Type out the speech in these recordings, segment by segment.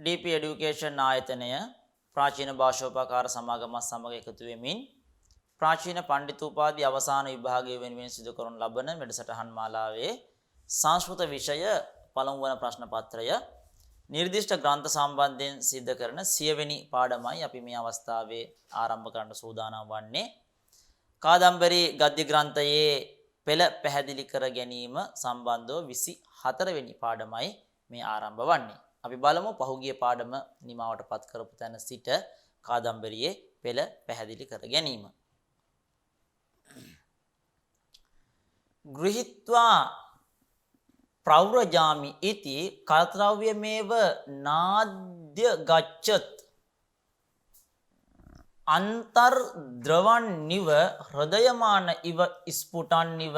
DP Education ආයතනය ප්‍රාචීන භාෂෝපකාර සමාගමත් සමග එකතු වෙමින් ප්‍රාචීන පඬිතුපාධි අවසාන විභාගය වෙනුවෙන් සිදු කරන ලබන වැඩසටහන් මාලාවේ සංස්කෘත විෂය පළමු වන ප්‍රශ්න පත්‍රය නිර්දිෂ්ට ග්‍රන්ථ සම්බන්ධයෙන් සිදු කරන 100 වෙනි පාඩමයි අපි මේ අවස්ථාවේ ආරම්භ කරන්න සූදානම් වන්නේ. කාදම්බරි ගද්‍ය ග්‍රන්ථයේ පෙළ පැහැදිලි කර ගැනීම සම්බන්ධව 24 වෙනි පාඩමයි මේ ආරම්භ වන්නේ. අපි බලමු පහුගිය පාඩම නිමාවට පත් කරපු තැන සිට කාදම්බරියේ පෙළ පැහැදිලි කර ගැනීම. ගෘහීත්වා ප්‍රව්‍රජාමි इति කර්තව්‍යමේව නාද්‍ය ගච්ඡත් අන්තර් ද්‍රවන්නිව හෘදයමාන ඉව ස්පුටන්නිව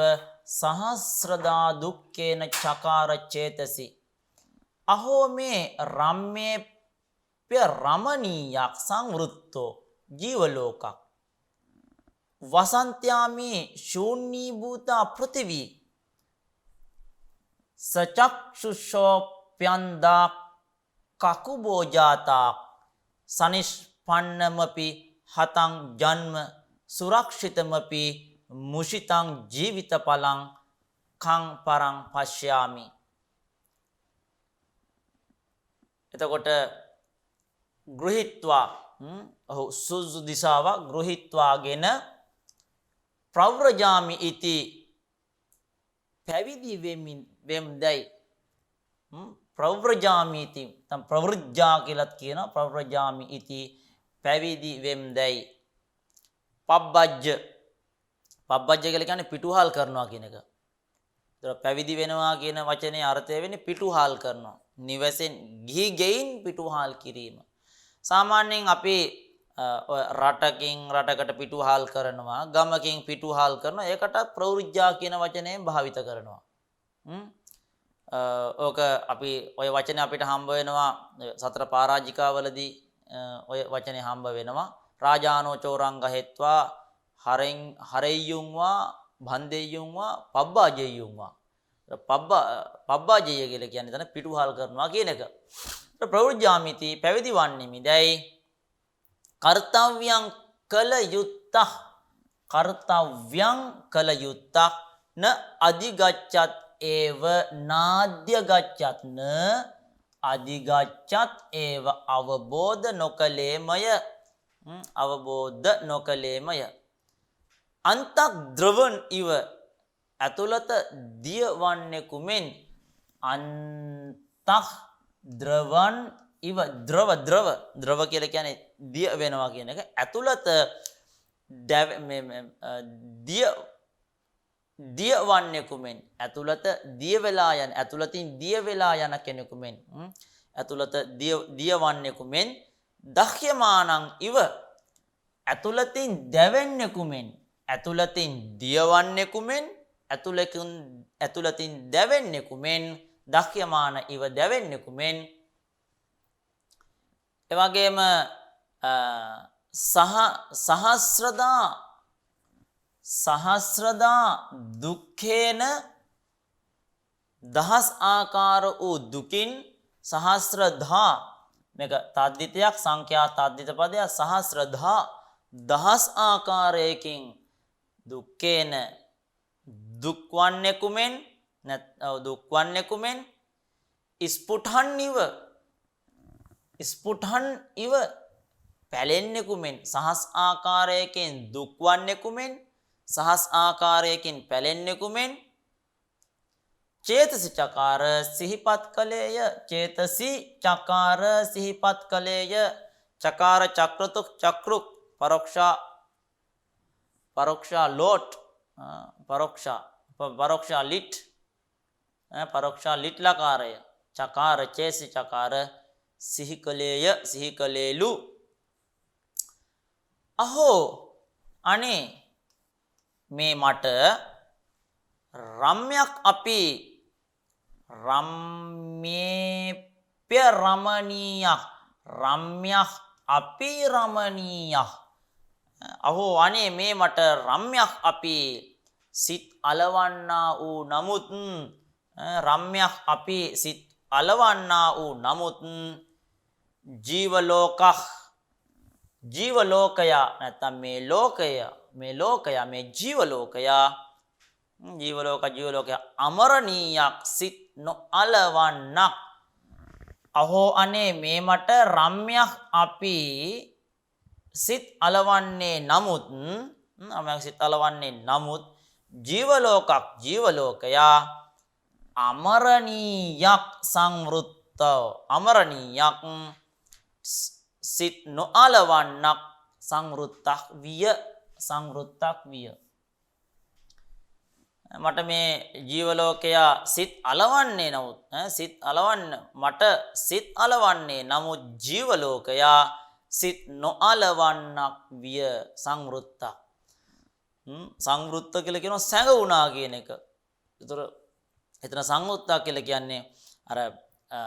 සහස්‍රදා දුක්ඛේන චකාර චේතසි අහෝ මේ රම්මේප්‍ය රමණීයක් සංවෘත්තෝ ජීවලෝකක් වසන්ත්‍යාමි ශූන්‍යීභූතා පෘථිවි සචක්ෂුෂෝප්‍යන්දා කකුබෝජාතා සනිෂ්පන්නමපි හතං ජන්ම සුරක්ෂිතමපි මුෂිතං ජීවිතපලං කං පරං පශ්යාමි. එතකොට ගෘහීත්වා ඔහු සුසු දිසාව ගෘහීත්වාගෙන ප්‍රව්‍රජාමි इति පැවිදි වෙම්දයි ප්‍රව්‍රජාමි इति තම ප්‍රවෘජ්ජා කියලාත් කියනවා. ප්‍රව්‍රජාමි इति පැවිදි වෙම්දයි. පබ්බජ්ජ කියලා කියන්නේ පිටුහල් කරනවා කියන එක. ඒතර පැවිදි වෙනවා කියන වචනේ අර්ථය වෙන්නේ පිටුහල් කරනවා. නිවසෙන් ගිහි ගෙයින් පිටුහල් කිරීම. සාමාන්‍යයෙන් අපි රටකින් රටකට පිටුහල් කරනවා, ගමකින් පිටුහල් කරනවා. ඒකට ප්‍රවෘජ්ජා කියන වචනයෙන් භාවිත කරනවා. ඕක අපි ওই වචනේ අපිට හම්බ වෙනවා සතර පරාජිකාවලදී ඔය වචනේ හම්බ වෙනවා. රාජානෝ චෝරංග හෙත්වා හරෙය්‍යුම්වා භන්දෙය්‍යුම්වා පබ්බාජෙය්‍යුම්වා. පබ්බාජෙය කියලා කියන්නේ තන පිටුහල් කරනවා කියන එක. ප්‍රවෘජ්ජාමිති පැවිදි වන්නේමිදයි කර්තව්‍යං කල යුත්තක් න අධිගච්ඡත් ඒව නාද්‍ය ගච්ඡත් න අධිගච්ඡත් ඒව අවබෝධ නොකලේමය අන්තක් ද්‍රවන් ඉව ඇතුළත දිය වන්නෙකු මෙන් අන්තක් ද්‍රවන් ඉව ද්‍රව කියලා කියන්නේ දිය වෙනවා කියන එක. ඇතුළත දිය වන්නෙකු මෙන් ඇතුළත දිය වෙලා යන ඇතුළතින් දිය වෙලා යන කෙනෙකු මෙන් ඇතුළත දිය වන්නෙකු මෙන් දහ්‍යමානං ඉව ඇතුළතින් දැවෙන්නෙකු මෙන් ඇතුළතින් දිය වන්නෙකු මෙන් ඇතුළතින් දැවෙන්නෙකු මෙන් දහ්‍යමාන ඉව දැවෙන්නෙකු මෙන් එවැගේම සහස්‍රදා දුක්ඛේන දහස් ආකාර වූ දුකින් සහස්‍රදා මේක තද්දිතයක් සංඛ්‍යා තද්දිත පදයක් සහස්‍රදා දහස් ආකාරයකින් දුක්ඛේන දුක්වන්නෙකු මෙන් ස්පුටන් ඉව පැලෙන්නෙකු මෙන් සහස් ආකාරයකින් දුක්වන්නෙකු මෙන් සහස් ආකාරයකින් පැලෙන්නෙකු මෙන් චේතසි චකාර සිහිපත් කලේය චේතසි චකාර සිහිපත් කලේය චකාර චක්‍රතුක් චක්‍රුක් පරෝක්ෂා ලෝට් පරෝක්ෂා ලිට් ලකාරය චකාර චේසි චකාර සිහිකලේය සිහිකලේලු අහෝ අනේ මේ මට රම්යක් අපි රම්මේප්‍ය රමණීයක් රම්යක් අපි රමණීයක් අහෝ අනේ මේ මට රම්යක් අපි සිත් අලවන්නා වූ නමුත් රම්යක් අපි සිත් අලවන්නා වූ නමුත් ජීවලෝකක් ජීවලෝකය නැත්නම් මේ ජීවලෝකය අමරණීයක් සිත් නොඅලවන්නක්. අහෝ අනේ මේ මට රම්‍යයක් අපි සිත් අලවන්නේ නමුත් ජීවලෝකයා අමරණීයක් අමරණීයක් සිත් නොඅලවන්නක් සංවෘත්තක් විය. මට මේ ජීවලෝකයා සිත් අලවන්නේ නමුත් ජීවලෝකයා සිත් නොඅලවන්නක් විය සංවෘත්තක්. සංවෘත්ත කියලා කියනවා සැඟවුණා කියන එක. ඒතර එතන සංවෘත්තක් කියලා කියන්නේ අර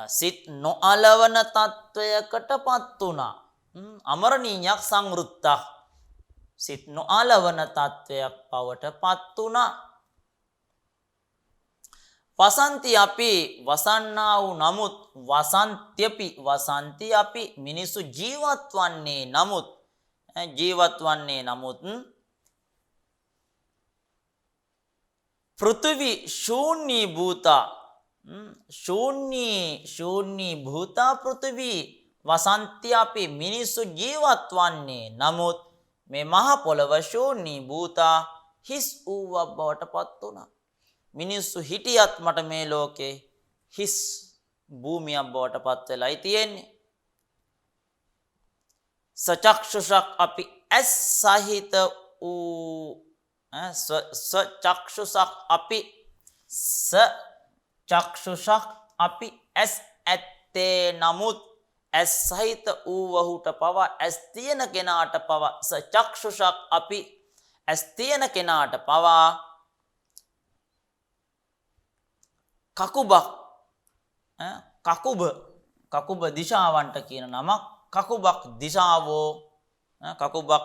සිත් නොඅලවන තත්වයකටපත් වුණා. අමරණීයක් සංවෘත්තක් සිත් නොඅලවන තත්වයක් බවටපත් වුණා. වසන්ති අපි වසන්නා වූ නමුත් වසන්ති අපි මිනිසු ජීවත් වන්නේ නමුත් පෘථිවි ශූන්‍යී භූතා පෘථිවි වසන්ති අපි මිනිසු ජීවත් වන්නේ නමුත් මේ මහ පොළව ශූන්‍යී භූතා හිස් වූවක් බවට පත් වුණා. මිනිස්සු හිටියත් මට මේ ලෝකේ හිස් භූමියක් බවට පත් වෙලායි තියෙන්නේ. සචක්ෂුෂක් අපි ඇස් සහිත වූ සචක්ෂුෂක් අපි ඇස් ඇත්තේ නමුත් ඇස් සහිත වූවහුට පවා ඇස් තියෙන කෙනාට පවා සචක්ෂුෂක් අපි ඇස් තියෙන කෙනාට පවා කකුබ දිශාවන්ට කියන නමක් කකුබක්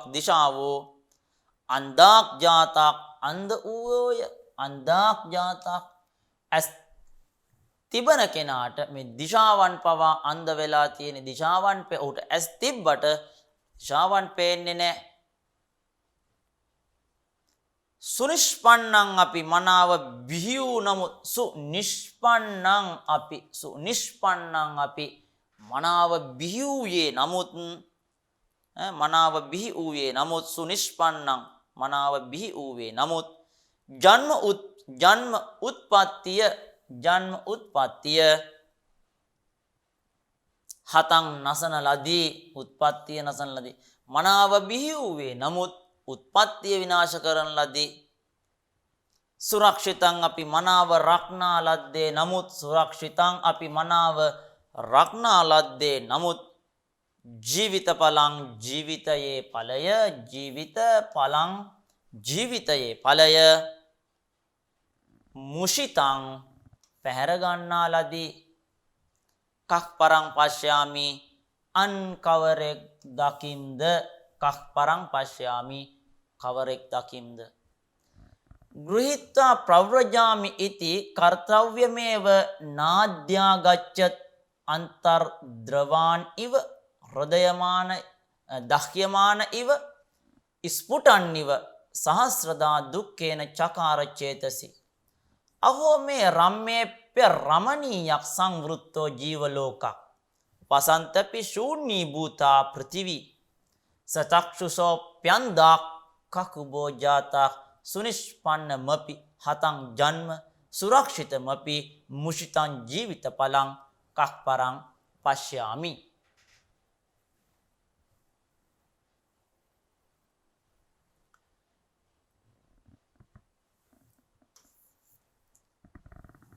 දිශාවෝ අන්දාක් ජාතක් අන්ධ වූයෝය. අන්දාක් ජාතක් ඇස් තිබන කෙනාට මේ දිශාවන් පවා අන්ධ වෙලා තියෙන දිශාවන් ඔහුට ඇස් තිබ්බට දිශාවන් පේන්නේ නැහැ. සුනිෂ්පන්නං අපි මනාව බිහි වූ නමුත් සුනිෂ්පන්නං අපි මනාව බිහි වූයේ නමුත් සුනිෂ්පන්නං මනාව බිහි වූයේ නමුත් ජන්ම උත්පත්තිය හතං නසන ලදී මනාව බිහි වූයේ නමුත් උත්පත්තිය විනාශ කරන ලදී. සුරක්ෂිතං අපි මනාව රක්නා ලද්දේ නමුත් ජීවිතඵලං ජීවිතයේ ඵලය මුෂිතං පැහැර ගන්නා ලදී. කක් පරං පශ්‍යාමි අන් කවරෙක් දකින්ද ගෘහිත්වා ප්‍රව්‍රජාමි ඉති කර්තව්‍යමේව නාද්‍යාගච්ඡත් අන්තර්ද්‍රවාන් ඉව හෘදයමාන දහ්යමාන ඉව ස්පුටන්නිව සහස්‍රදා දුක්ඛේන චකාර චේතසි. අහෝ මේ රම්මේප්‍ය රමණීයක් සංවෘත්තෝ ජීවලෝකක් වසන්තපි ශූන්‍යී භූතා පෘථිවි සචක්ෂුෂෝ ප්‍යන්දා කකුබෝ ජාතා සුනිෂ්පන්නමපි හතං ජන්ම සුරක්ෂිතමපි මුෂිතං ජීවිත පලං කක්පරං පශ්‍යාමි.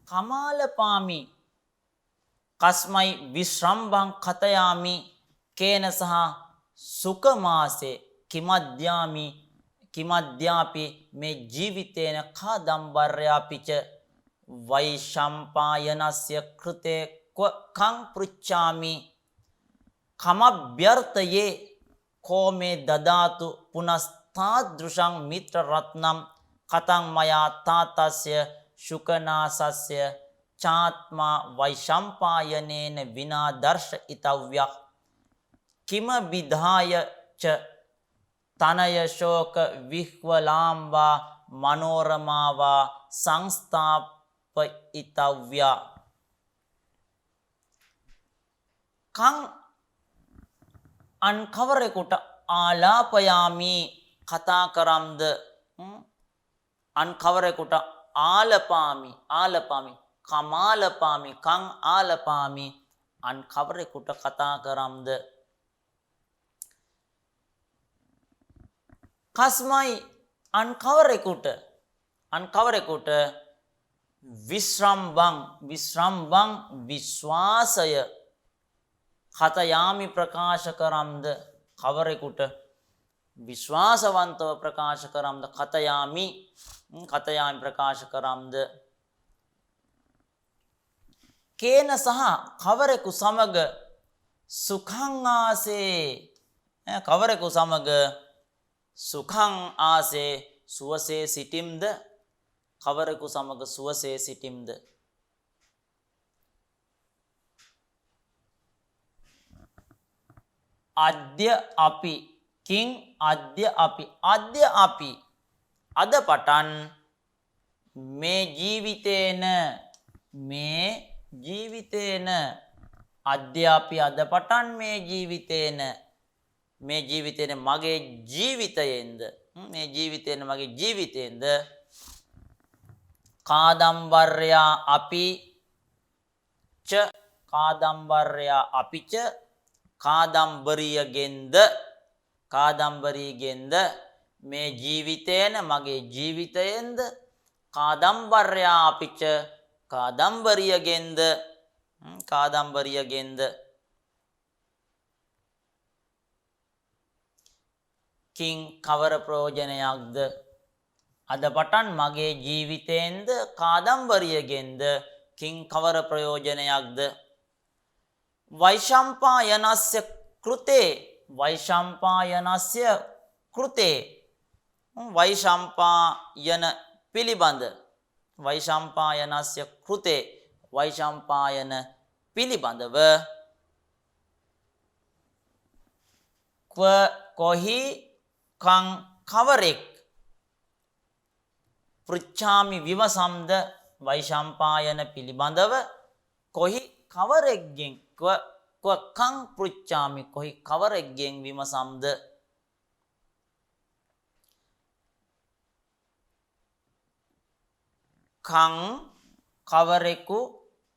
කමාලපාමි කස්මයි විශ්‍රම්භං කතයාමි කේන සහ සුකමාසේ කිමද්‍යාපි මේ ජීවිතේන කාදම්බර්යාපිච වෛශම්පායනස්ය කෘතේ කං පෘච්ඡාමි කමභ්‍යර්ථයේ කෝ මේ දදාතු පුනස්තාදෘශං මිත්‍ර රත්නම් කතං මයා තාතස්ය ශුකනාසස්ය චාත්මා වෛශම්පායනේන විනා දර්ශ ඉතව්‍යක් කිම විධාය ච තනය ශෝක විහ්වලාම්වා මනෝරමාවා සංස්ථාපිතව්‍යා කං අන් කවරෙකුට ආලාපයාමි කතා කරම්ද අන් කවරෙකුට ආලපාමි කමාලපාමි කං ආලපාමි අන් කවරෙකුට කතා කරම්ද කස්මයි අන් කවරෙකුට විශ්‍රම්බං විශ්වාසය කතයාමි ප්‍රකාශ කරම්ද කවරෙකුට විශ්වාසවන්තව ප්‍රකාශ කරම්ද කතයාමි ප්‍රකාශ කරම්ද කේන සහ කවරෙකු සමග සුඛං ආසේ කවරෙකු සමග සුඛං ආසේ සුවසේ සිටිම්ද කවරෙකු සමග සුවසේ සිටිම්ද අද්‍ය අපි කිං අද්‍ය අපි අද පටන් මේ ජීවිතේන අද්‍ය අපි අද පටන් මේ ජීවිතේන මගේ ජීවිතයෙන්ද මගේ ජීවිතයෙන්ද කාදම්බර්යා අපිච කාදම්බරීගෙන්ද මේ ජීවිතේන මගේ ජීවිතයෙන්ද කාදම්බර්යා අපිච කාදම්බරියගෙන්ද කිං කවර ප්‍රයෝජනයක්ද අද පටන් මගේ ජීවිතයෙන්ද කාදම්බරියගෙන්ද කිං කවර ප්‍රයෝජනයක්ද වෛශම්පායනස්ය කෘතේ වෛශම්පායන පිළිබඳ වෛශම්පායනස්ය කෘතේ වෛශම්පායන පිළිබඳව කොහි කං කවරෙක් පෘච්ඡාමි විමසම්ද වෛශම්පායන පිළිබඳව කොහි කවරෙක්ගෙන් කං පෘච්ඡාමි කොහි කවරෙක්ගෙන් විමසම්ද කං කවරෙකු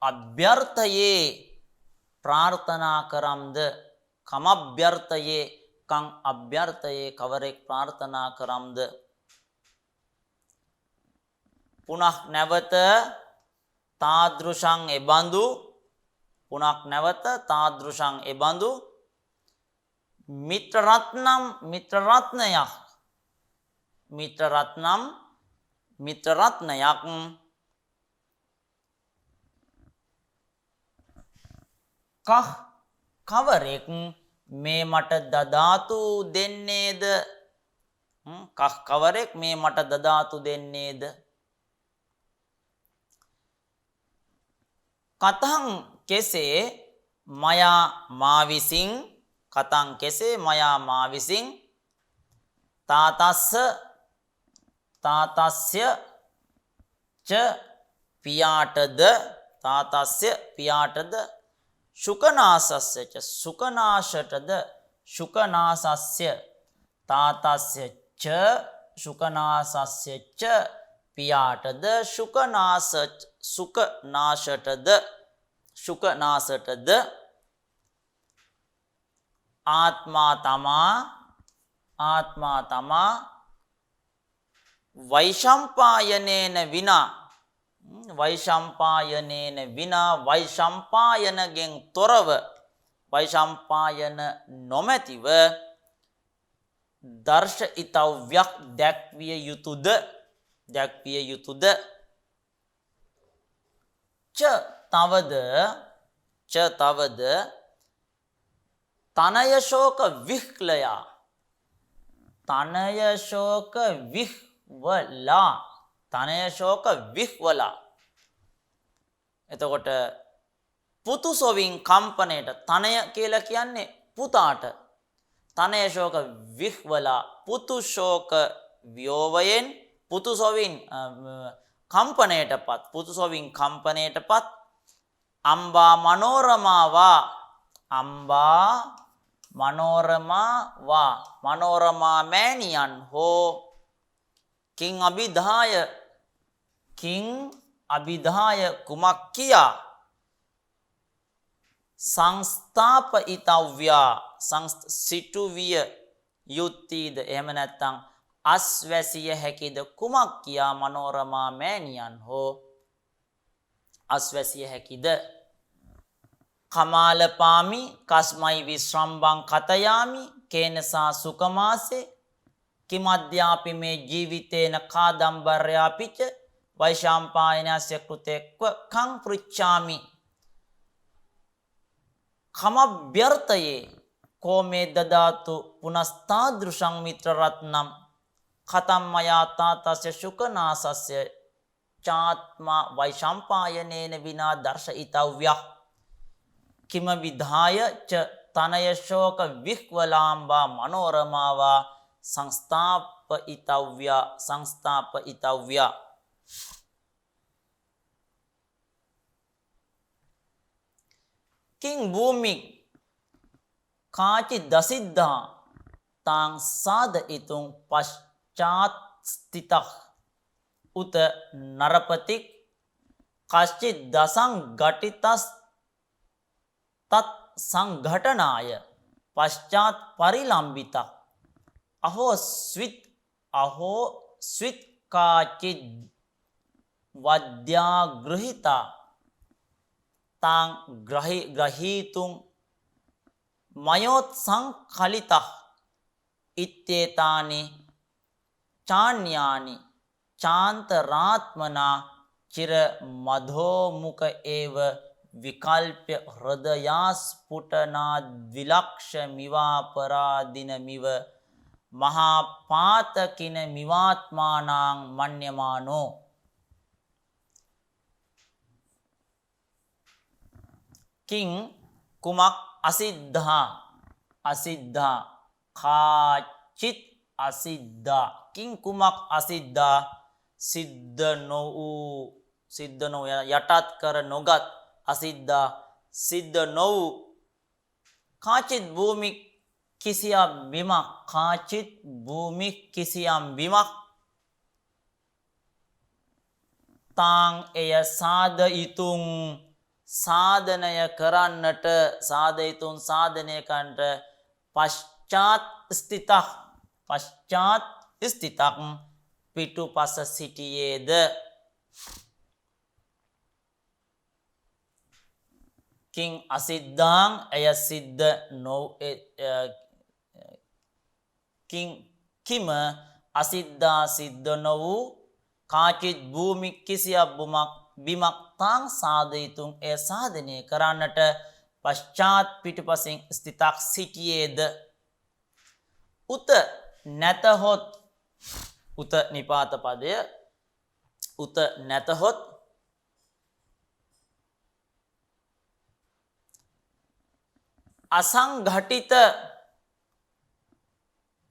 අභ්‍යර්ථයේ ප්‍රාර්ථනා කරම්ද කමභ්‍යර්ථයේ කං අභ්‍යර්ථයේ කවරෙක් ප්‍රාර්ථනා කරම්ද පුනః නැවත තාදෘශං එබඳු මිත්‍රරත්නයක් කහ කවරෙක් මේ මට දදාතු දෙන්නේද කහ කවරෙක් මේ මට දදාතු දෙන්නේද කතං කෙසේ මයා මා විසින් තාතස්ය ච පියාටද ශුකනාසස්ය ච ශුකනාසස්ය තාතස්ය ච ශුකනාසස්ය ච පියාටද ශුකනාසටද ආත්මා තමා වෛශම්පායනේන විනා වෛශම්පායනගෙන් තොරව වෛශම්පායන නොමැතිව දර්ශිතව්‍යක් දැක්විය යුතුද ච තවද තනයශෝක විහ්වලා එතකොට පුතුසොවින් කම්පනයට තනය කියලා කියන්නේ පුතාට තනය ශෝක විහ්වලා පුතු ශෝක ව්‍යෝවයෙන් පුතු සොවින් කම්පණයටපත් පුතු සොවින් කම්පණයටපත් අම්බා මනෝරමාවා අම්බා මනෝරමාවා මනෝරමා මෑණියන් හෝ කිං අභිදාය කුමක් කියා සංස්ථාපිතව්‍යා සිටුවිය යුත්තීද එහෙම නැත්නම් අස්වැසිය හැකිද කුමක් කියා මනෝරමා මෑණියන් හෝ අස්වැසිය හැකිද කමාලපාමි කස්මයි විශ්‍රම්බං කතයාමි කේනසා සුකමාසේ කිමද්‍යාපි මේ ජීවිතේන කාදම්බර්යා පිච වෛශාම්පායනස්ය කෘතෙක්ව කං පෘච්ඡාමි කමභ්‍යර්ථයේ කෝ මේ දදාතු පුනස්තාදෘශං මිත්‍ර රත්නම් කතම් මයා තාතස්ය ශුකනාසස්ය චාත්මා වෛශාම්පායනේන විනා දර්ශිතව්‍යः කිම විධාය ච තනය ශෝක විහ්වලාම්බා මනෝරමාවා සංස්ථාපිතව්‍යා කිං භූමි කාචි දසිද්ධා තාං සාදයිතුං පශ්චාත් ස්ථිතः උත නරපතික් කශ්චි දසං ඝටිතස් තත් සංඝටනාය පශ්චාත් පරිලම්බිතක් අහෝ ස්විත් කාචි වද්‍යාග්‍රහිතා තාං ග්‍රහීතුං මයොත් සංකලිතः ඉත්තේතානි චාන්‍යානි චාන්තරාත්මනා චිර මධෝමුක ඒව විකල්ප්‍ය හෘදයාස්පුටනා ද්විලක්ෂ මිවාපරාදිනමිව මහා පාතකින මිවාත්මානාං මන්‍යමානෝ කිං කුමක් අසිද්ධා කාචිත් අසිද්ධා කිං කුමක් අසිද්ධා සිද්ධ නොවූ යටත් කර නොගත් අසිද්ධා සිද්ධ නොවූ කාචිත් භූමි කිසියම් බිමක් කාචිත් භූමි කිසියම් බිමක් තාං එය සාදයිතුං සාධනය කරන්නට සාදයිතුන් සාධනය කරන්නට පශ්චාත් ස්ථිතක් පිටුපස සිටියේද කිං අසිද්ධාං එය සිද්ධ කිම අසිද්ධා සිද්ධ නොවූ කාචිත් භූමි කිසියක් බිමක් තාං සාදයිතුන් එය සාධනය කරන්නට පශ්චාත් පිටුපසින් ස්ථිතක් සිටියේද උත නැතහොත් උත නිපාත පදය උත නැතහොත් අසංඝටිත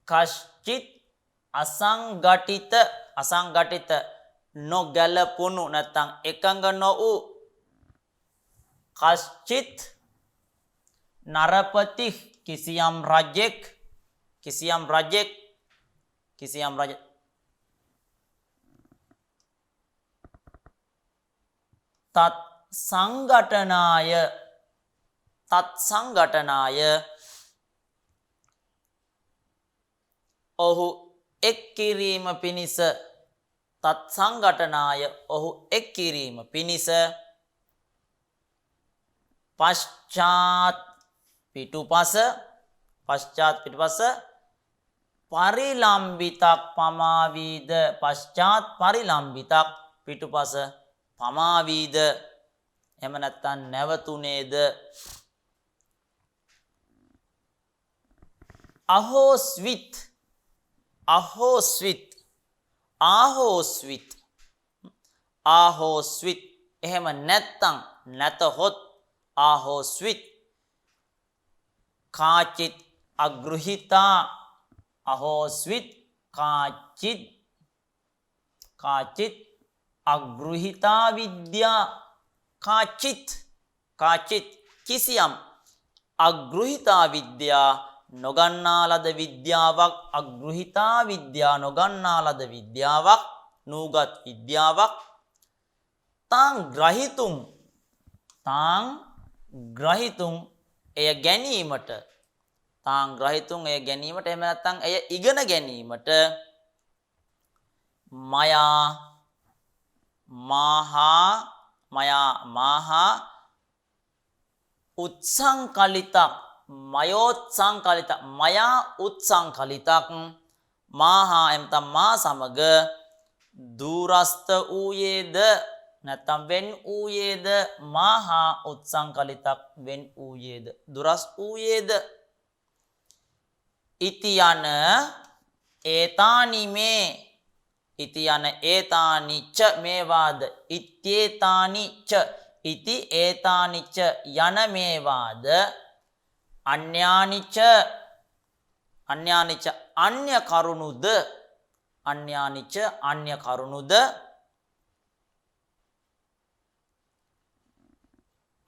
කශ්චිත් අසංඝටිත නොගැලපුණු නැත්නම් එකඟ නොවූ කශ්චිත් නරපති කිසියම් රජෙක් තත් සංඝටනාය ඔහු එක් කිරීම පිණිස තත් සංඝටනාය ඔහු එක් කිරීම පිණිස පශ්චාත් පිටුපස පරිලම්බිතක් පමාවීද පශ්චාත් පරිලම්බිතක් පිටුපස පමාවීද එහෙම නැත්නම් නැවතුනේද ආහෝස්විත් එහෙම නැත්නම් නැතහොත් ආහෝස්විත් කාචිත් අග්‍රහිතා අහෝස්විත් කාචිත් අග්‍රහිතා විද්‍යා කාචිත් කිසියම් අග්‍රහිතා විද්‍යා නොගන්නා ලද විද්‍යාවක් අග්‍රහිතා විද්‍යා නොගන්නා ලද විද්‍යාවක් නූගත් විද්‍යාවක් තාං ග්‍රහිතුම් එය ගැනීමට එහෙම නැත්නම් එය ඉගෙන ගැනීමට මයා උත්සංකලිතක් මාහා එමෙතන මා සමග දුරස්ත වූයේද නැත්නම් වෙන් වූයේද මාහා උත්සංකලිතක් වෙන් වූයේද දුරස් වූයේද ඉති යන ඒතානි ච මේවාද ඉත්තේතානි ච ඉති ඒතානි ච යන මේවාද අන්‍යානි ච අන්‍ය කරුණුද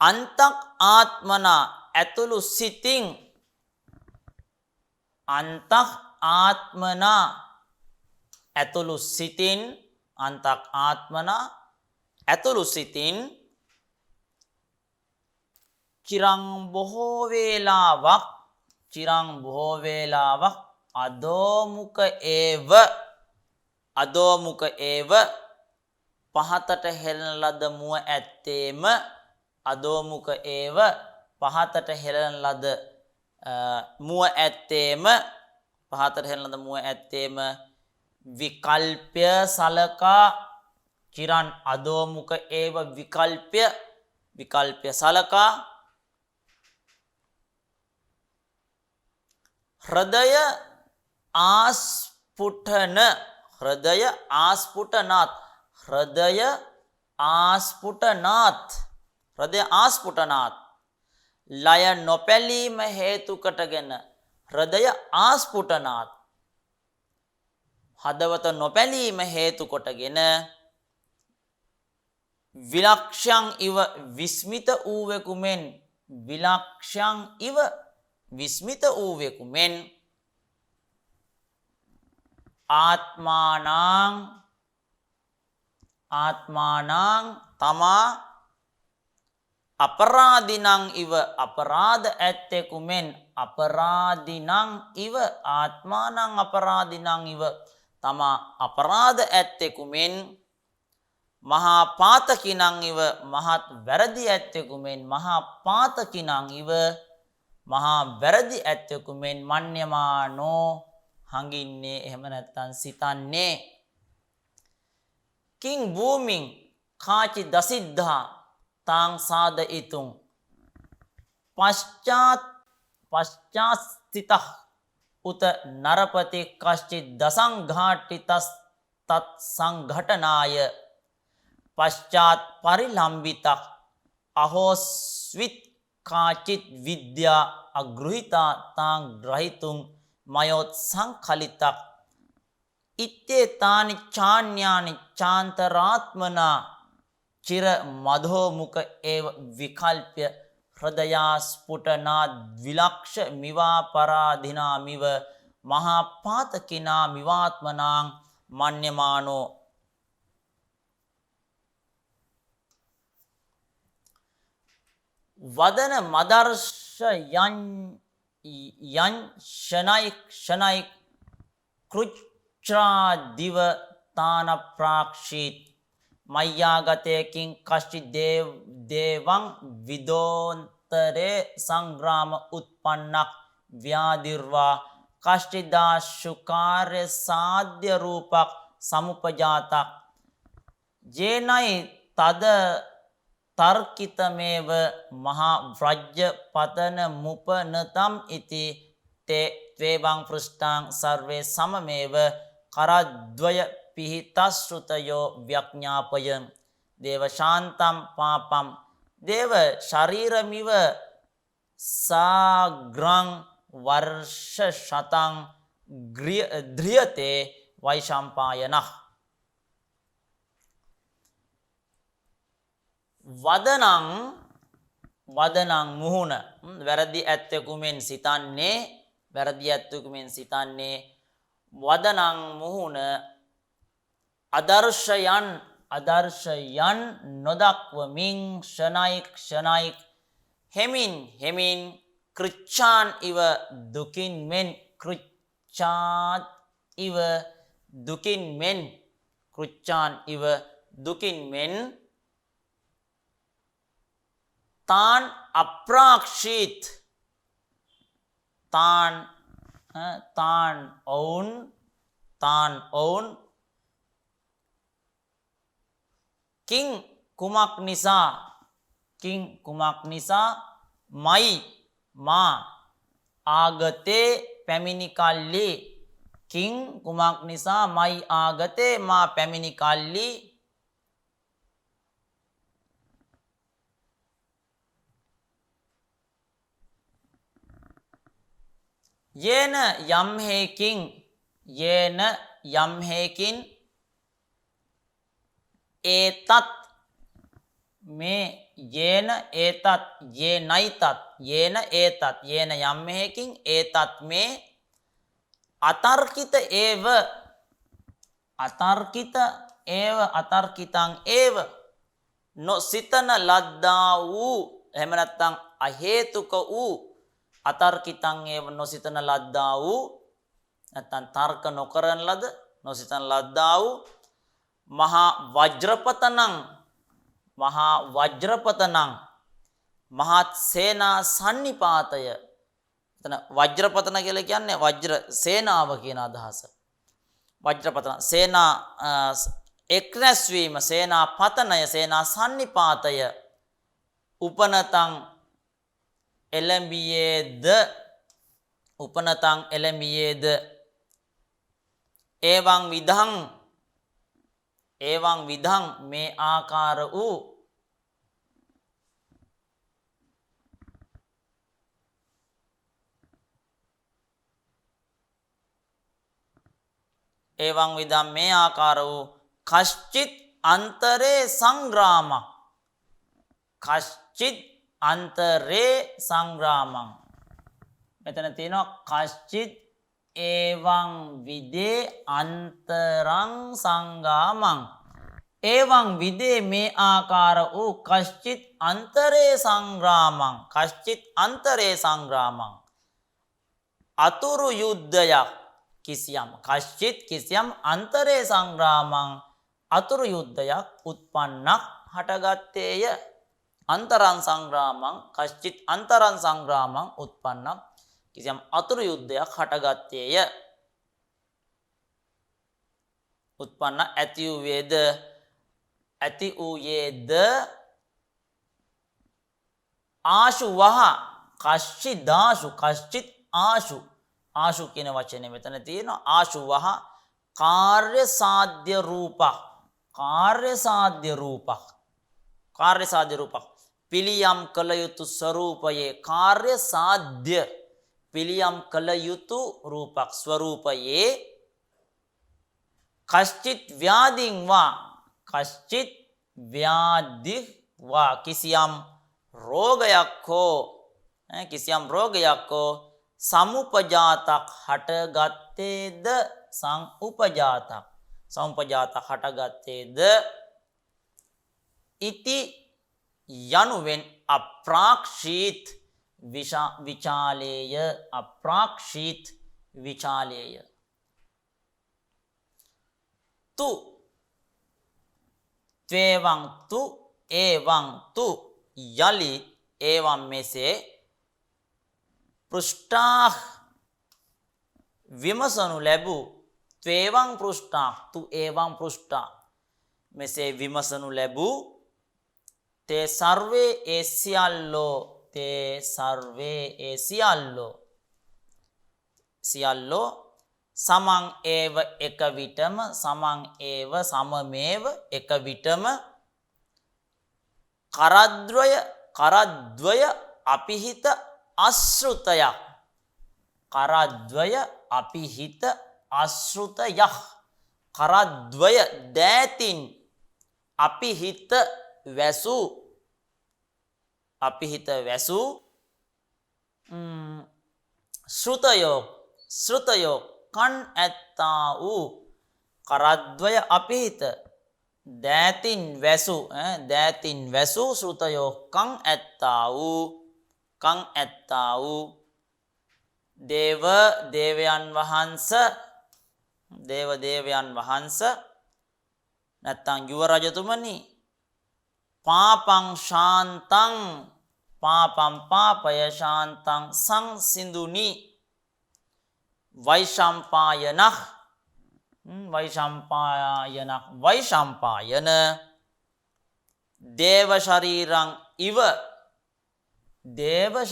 අන්තක් ආත්මනා ඇතුළු සිතින් ඇතුළු සිතින් චිරං බොහෝ වේලාවක් අදෝමුක ඒව පහතට හෙළන ලද මුව ඇත්තේම මුව ඇත්තේම විකල්පය සලකා චිරන් අදෝමුක ඒව විකල්පය සලකා හෘදය ආස්පුටනාත් ලය නොපැලීම හේතු කොටගෙන හෘදය ආස්පුටනාත් හදවත නොපැලීම හේතු කොටගෙන විලක්ෂං ඉව විස්මිත වූවෙකු මෙන් ආත්මානං තමා අපරාධිනං ඉව අපරාධ ඇත්තෙකු මෙන් ආත්මානං අපරාධිනං ඉව තමා අපරාධ ඇත්තෙකු මෙන් මහා පාතකිනං ඉව මහත් වැරදි ඇත්තෙකු මෙන් මහා වැරදි ඇත්තෙකු මෙන් මන්්‍යමානෝ හඟින්නේ එහෙම නැත්නම් සිතන්නේ කිං භූමින් කාචි දසිද්ධා තාං සාදයිතුං පශ්චාස්තිත උත නරපති කශ්චිත් දසංඝාටිතස් තත් සංඝටනාය පශ්චාත් පරිලම්බිතක් අහෝස්විත් කාචිත් විද්‍යා අග්‍රහිතා තාං ග්‍රහිතුං මයොත් සංකලිතක් ඉත්තේ තානි චාන්‍යානි චාන්තරාත්මනා චිර මධෝමුක ඒව විකල්ප්‍ය හෘදයාස්පුටනා ද්විලක්ෂ මිවා පරාධිනාමිව මහා පාතකිනා මිවාත්මනාං මන්්‍යමානෝ වදන මදර්ශ යන් ශනයික් කෘච්ඡ්‍රාදිව තාන ප්‍රාක්ෂීත් මය්‍යාගතයකින් කශ්චි දේවං විදෝන්තරේ සංග්‍රාම උත්පන්නක් ව්‍යාධිර්වා කශ්චිදාශුකාර්ය සාධ්‍ය රූපක් සමුපජාතක් ජේනයි තද තර්කිතමේව මහා ව්‍රජ්‍ය පතන මුපනතම් ඉති තේවං පෘෂ්ඨං සර්වේ සමමේව කරද්වය පිහිතස්සෘතයෝ ව්‍යඥාපයං දේව ශාන්තම් පාපම් දේව ශරීරමිව සාග්‍රං වර්ෂ ශතං ධ්‍රියතේ වෛශම්පායනः වදනං මුහුණ වැරදි ඇත්තෙකුමෙන් සිතන්නේ වදනං මුහුණ අදර්ශයන් නොදක්වමින් ක්ෂණයික් හෙමින් කෘච්ඡාන් ඉව දුකින් මෙන් තාන් අප්‍රාක්ෂීත් තාන් ඔවුන් කිං කුමක් නිසා මයි මා ආගතේ පැමිණි කල්ලි කිං කුමක් නිසා මයි ආගතේ මා පැමිණි කල්ලි යේන යම් හේකින් ඒතත් මේ යේන යම් හේකින් ඒතත් මේ අතර්කිතං ඒව නොසිතන ලද්දා වූ එහෙම නැත්නම් අහේතුක වූ අතර්කිතං ඒව නොසිතන ලද්දා වූ නැත්නම් තර්ක නොකරන ලද නොසිතන ලද්දා වූ මහා වජ්‍රපතනං මහත් සේනා සන්නිපාතය එතන වජ්‍රපතන කියලා කියන්නේ වජ්‍ර සේනාව කියන අදහස. වජ්‍රපතන සේනා එක්රැස්වීම සේනා පතනය සේනා සන්නිපාතය උපනතං එළඹියේද ඒවං විධං මේ ආකාර වූ කශ්චිත් අන්තරේ සංග්‍රාමං මෙතන තියෙනවා කශ්චිත් ඒවං විදේ අන්තරං සංගාමං ඒවං විදේ මේ ආකාර වූ කශ්චිත් අන්තරේ සංග්‍රාමං අතුරු යුද්ධයක් කිසියම් අන්තරේ සංග්‍රාමං අතුරු යුද්ධයක් උත්පන්නක් හටගත්තේය අන්තරං සංග්‍රාමං කශ්චිත් අන්තරං සංග්‍රාමං උත්පන්නක් කිසියම් අතුරු යුද්ධයක් හටගත්තේය උත්පන්න ඇති වූයේද ආශු වහ කශ්චිත් ආශු කියන වචනේ මෙතන තියෙනවා ආශු වහ කාර්ය සාධ්‍ය රූපක් පිළියම් කළ යුතු ස්වરૂපයේ කාර්ය සාධ්‍ය පිළියම් කළ යුතු රූපක් ස්වરૂපයේ කශ්චිත් ව්‍යාධිවා කිසියම් රෝගයක් හෝ සමුපජාතක් හටගත්තේද ඉති යනුවෙන් අප්‍රාක්ෂීත් විචාලේය තු ඒවං තු යලි ඒවං මෙසේ පෘෂ්ඨාහ් විමසනු ලැබූ ත්වේවං පෘෂ්ඨා මෙසේ විමසනු ලැබූ තේ සර්වේ ඒ සියල්ලෝ සමං ඒව එක විටම සමමේව එක විටම කරද්වය අපිහිත අශ්‍රුතයක් කරද්වය අපිහිත අශ්‍රුතයක් කරද්වය දෑතින් අපිහිත වැසූ ශ්‍රුතයෝ කන් ඇත්තා වූ කරද්වය අපිහිත දෑතින් වැසූ ශ්‍රුතයෝ කන් ඇත්තා වූ දේවයන් වහන්ස නැත්තං යුව රජතුමනි පාපං ශාන්තං පාපය ශාන්තං සංසිඳුනි වෛශම්පායන දේව ශරීරං ඉව දෙව්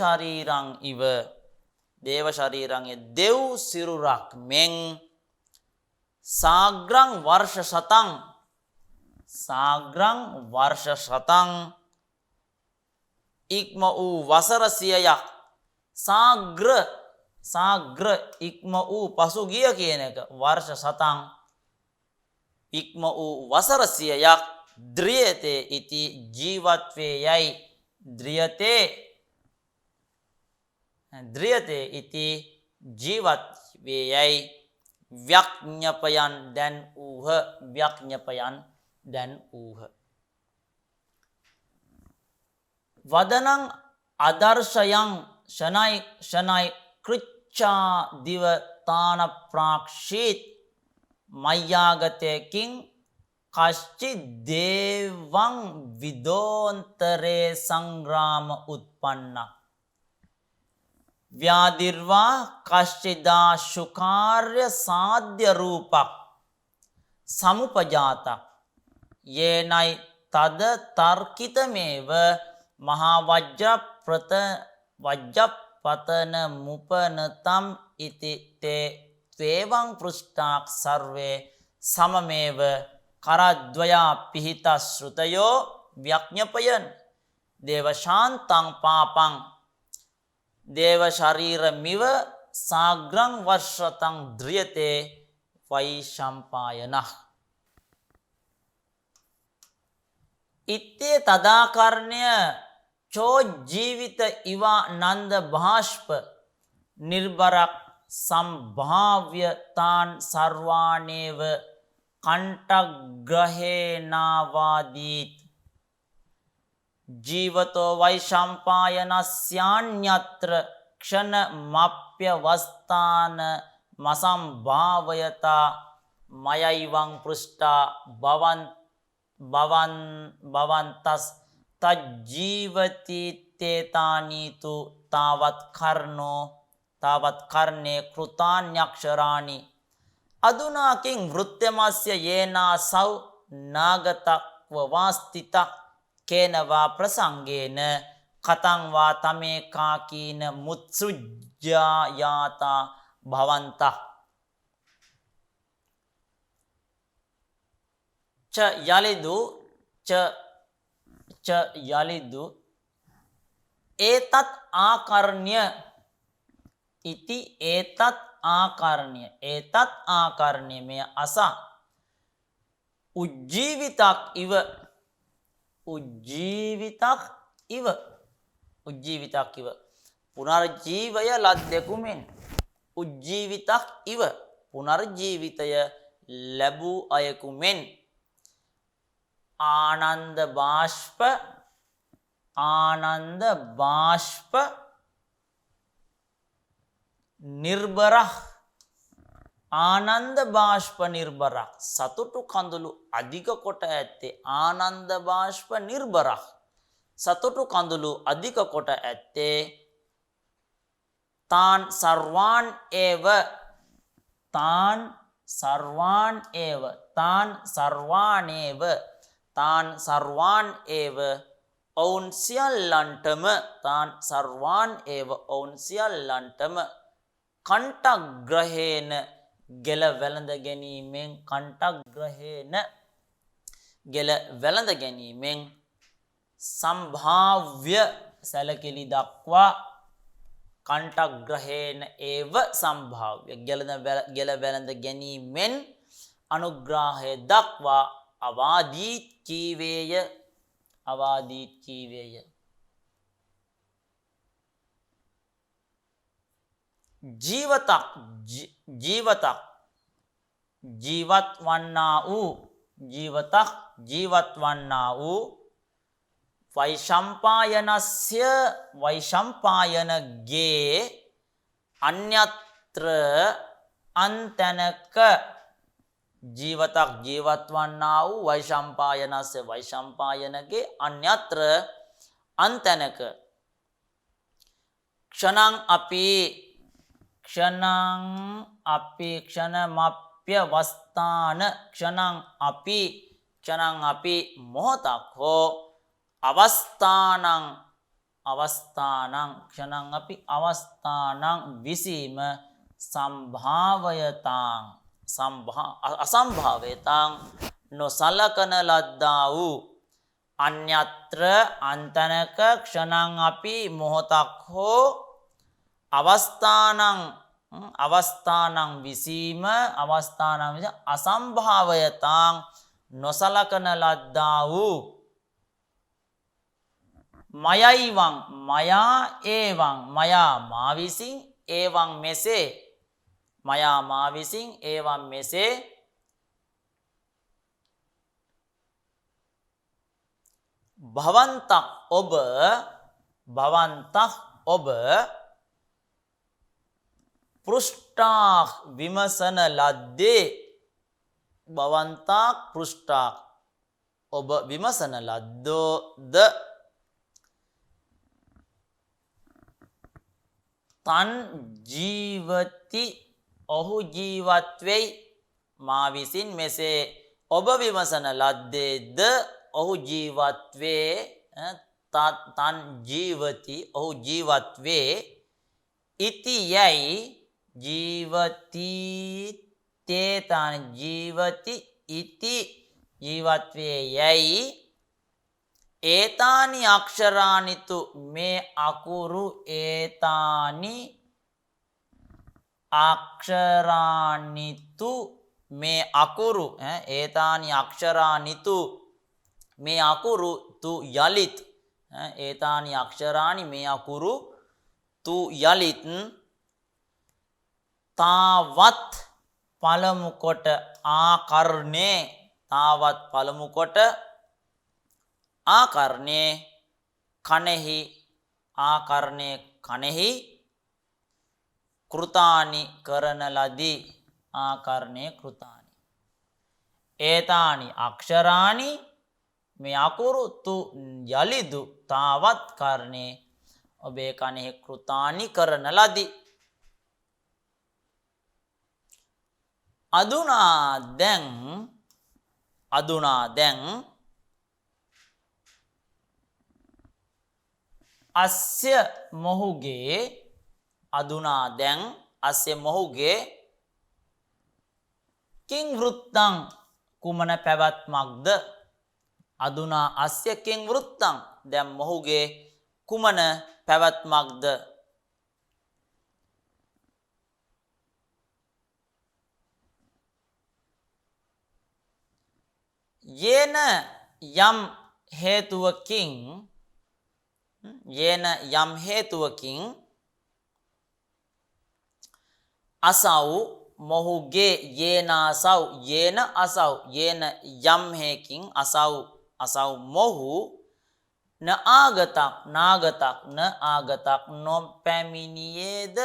සිරුරක් මෙන් සාග්‍රං වර්ෂ සතං ඉක්ම වූ වසර සියයක් සාග්‍ර ඉක්ම වූ පසුගිය කියන එක වර්ෂ සතං ඉක්ම වූ වසර සියයක් ද්‍රියතේ ඉති ජීවත්වේ යයි ද්‍රියතේ ඉති ජීවත්වේ යයි ව්‍යඥපයන් දැන් ඌහ වදනං අදර්ශයං ශනයි කෘච්ඡා දිව තාන ප්‍රාක්ෂීත් මය්‍යාගතයකින් කශ්චි දේවං විදෝන්තරේ සංග්‍රාම උත්පන්නක් ව්‍යාදිර්වා කශ්චිදා ශුකාර්ය සාධ්‍ය රූපක් සමුපජාතක් යේනයි තද තර්කිතමේව වජ්ජපතන මුපනතම් ඉති තේ ත්වේවං පෘෂ්ඨාක් සර්වේ සමමේව කරද්වයා පිහිතස් ශ්‍රුතයෝ ව්‍යඥපයන් දේවශාන්තං පාපං දේව ශරීරමිව සාග්‍රං වර්ෂතං ද්‍රියතේ වෛශම්පායනഃ ඉත්තේ තදාකරණය චෝ ජීවිත ඉවා නන්ද භාෂ්ප නිර්බරක් සම්භාව්‍යතාන් සර්වානේව කණ්ඨග්‍රහේනාවාදීත් ජීවතෝ වෛශම්පායනස්යාන්‍යත්‍ර ක්ෂණමප්‍යවස්ථාන මසම්භාවයතා මයයිවං පෘෂ්ඨා භවන්තස් තජ්ජීවතිත්තේතානීතු තාවත් කර්ණේ කෘතාන්‍යක්ෂරාණි අදුනාකින් වෘත්තමස්ය යේනාසව් නාගතක්ව වාස්තිතක් කේනවා ප්‍රසංගේන කතං වා තමේකාකීන මුත්සුජ්ජායාතා භවන්තः යලිදු ඒතත් ආකරණ්‍ය ඉති ඒතත් ආකරණ්‍ය මෙය අසා උජ්ජීවිතක් ඉව පුනර්ජීවය ලද්දෙකුමෙන් උජ්ජීවිතක් ඉව පුනර්ජීවිතය ලැබූ අයකුමෙන් ආනන්ද බාෂ්ප නිර්බරක් සතුටු කඳුළු අධික කොට ඇත්තේ ආනන්ද බාෂ්ප නිර්බරක් සතුටු කඳුළු අධික කොට ඇත්තේ තාන් සර්වාන් ඒව ඔවුන් සියල්ලන්ටම කණ්ඨග්‍රහේන ගෙල වැළඳ ගැනීමෙන් සම්භාව්‍ය සැලකිලි දක්වා කණ්ඨග්‍රහේන ඒව සම්භාව්‍ය ගෙල වැළඳ ගැනීමෙන් අනුග්‍රහය දක්වා අවාදීත් කීවේය ජීවතක් ජීවත් වන්නා වූ වෛශම්පායනගේ අන්‍යත්‍ර අන්තනක ජීවතක් ජීවත් වන්නා වූ වෛශම්පායනස්ය වෛශම්පායනගේ අන්‍යත්‍ර අන්තනක ක්ෂණමප්‍යවස්ථාන ක්ෂණං අපි මොහොතක් හෝ අවස්ථානං විසීම අසම්භාවයතාං නොසලකන ලද්දා වූ අන්‍යත්‍ර අන්තනක ක්ෂණං අපි මොහොතක් හෝ අවස්ථානං විසීම අසම්භාවයතාං නොසලකන ලද්දා වූ මයා මා විසින් ඒවං මෙසේ භවන්තක් ඔබ පෘෂ්ඨාක් විමසන ලද්දේ භවන්තක් පෘෂ්ඨාක් ඔබ විමසන ලද්දෝද තන් ජීවති ඔහු ජීවත් වෙයි මා විසින් මෙසේ ඔබ විමසන ලද්දේද ඔහු ජීවත් වේ තන් ජීවති ඔහු ජීවත් වේ ඉති යයි ජීවති තේතන් ජීවති ඉති ජීවත් වේ යයි ඒතානි අක්ෂරානිතු මේ අකුරු ඒතානි අක්ෂරානිතු මේ අකුරු ඒතානි අක්ෂරානිතු මේ අකුරු තු යලිත් ඒතානි අක්ෂරානි මේ අකුරු තු යලිත් තාවත් පළමු කොට ආකර්ණේ තාවත් පළමු කොට ආකර්ණේ කනෙහි කෘතානි කරන ලදී ආකර්ණේ කෘතානි ඒතානි අක්ෂරානි මේ අකුරු තු යලිදු තාවත් කර්ණේ ඔබේ කනෙහි කෘතානි කරන ලදී අදුනා දැන් අස්ය මොහුගේ කිං වෘත්තං කුමන පැවැත්මක්ද අදුනා අස්ය කිං වෘත්තං දැන් මොහුගේ කුමන පැවැත්මක්ද යේන යම් හේතුවකින් අසව් මොහුගේ යේන යම් හේකින් අසව් මොහු නාගතක් නොපැමිණියේද